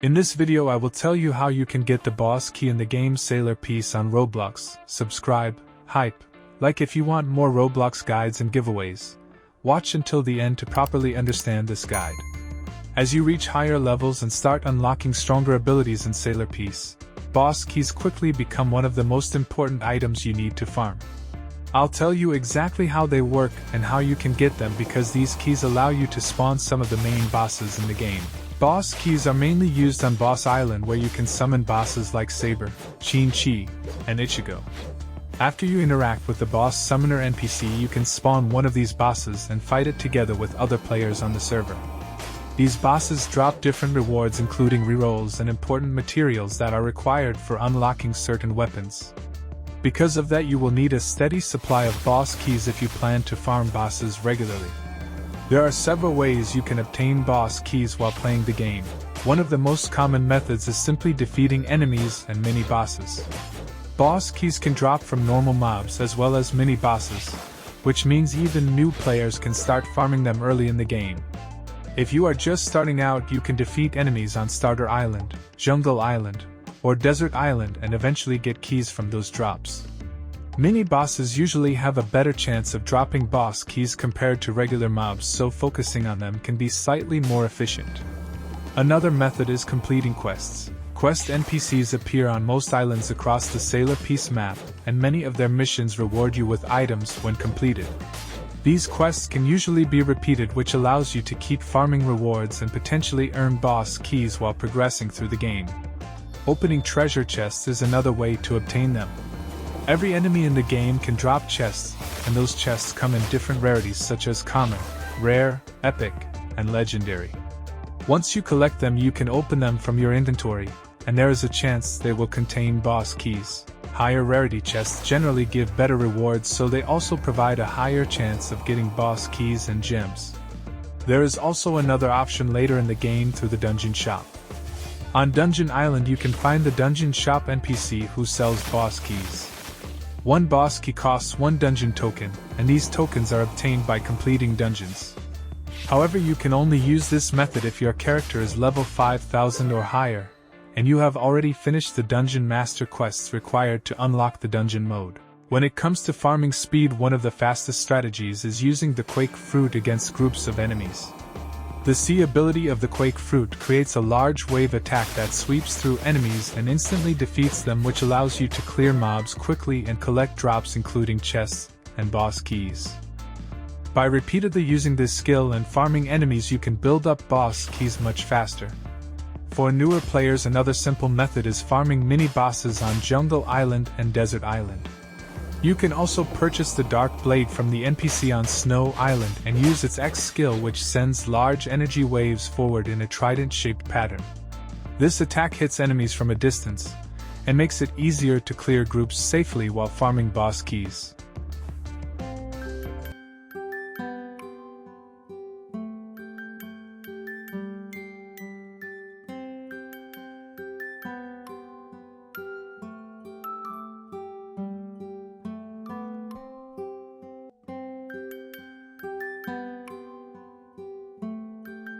In this video I will tell you how you can get the boss key in the game Sailor Piece on Roblox. Subscribe, hype, like if you want more Roblox guides and giveaways. Watch until the end to properly understand this guide. As you reach higher levels and start unlocking stronger abilities in Sailor Piece, boss keys quickly become one of the most important items you need to farm. I'll tell you exactly how they work and how you can get them because these keys allow you to spawn some of the main bosses in the game. Boss keys are mainly used on Boss Island where you can summon bosses like Saber, Chi, and Ichigo. After you interact with the boss summoner NPC, you can spawn one of these bosses and fight it together with other players on the server. These bosses drop different rewards including rerolls and important materials that are required for unlocking certain weapons. Because of that, you will need a steady supply of boss keys if you plan to farm bosses regularly. There are several ways you can obtain boss keys while playing the game. One of the most common methods is simply defeating enemies and mini-bosses. Boss keys can drop from normal mobs as well as mini-bosses, which means even new players can start farming them early in the game. If you are just starting out, you can defeat enemies on Starter Island, Jungle Island, or Desert Island and eventually get keys from those drops. Mini-bosses usually have a better chance of dropping boss keys compared to regular mobs, so focusing on them can be slightly more efficient. Another method is completing quests. Quest NPCs appear on most islands across the Sailor Piece map, and many of their missions reward you with items when completed. These quests can usually be repeated, which allows you to keep farming rewards and potentially earn boss keys while progressing through the game. Opening treasure chests is another way to obtain them. Every enemy in the game can drop chests, and those chests come in different rarities such as common, rare, epic, and legendary. Once you collect them, you can open them from your inventory, and there is a chance they will contain boss keys. Higher rarity chests generally give better rewards, so they also provide a higher chance of getting boss keys and gems. There is also another option later in the game through the dungeon shop. On Dungeon Island you can find the dungeon shop NPC who sells boss keys. One boss key costs 1 dungeon token, and these tokens are obtained by completing dungeons. However, you can only use this method if your character is level 5000 or higher, and you have already finished the dungeon master quests required to unlock the dungeon mode. When it comes to farming speed, one of the fastest strategies is using the Quake Fruit against groups of enemies. The C ability of the Quake Fruit creates a large wave attack that sweeps through enemies and instantly defeats them, which allows you to clear mobs quickly and collect drops including chests and boss keys. By repeatedly using this skill and farming enemies, you can build up boss keys much faster. For newer players, another simple method is farming mini-bosses on Jungle Island and Desert Island. You can also purchase the Dark Blade from the NPC on Snow Island and use its X skill, which sends large energy waves forward in a trident-shaped pattern. This attack hits enemies from a distance, and makes it easier to clear groups safely while farming boss keys.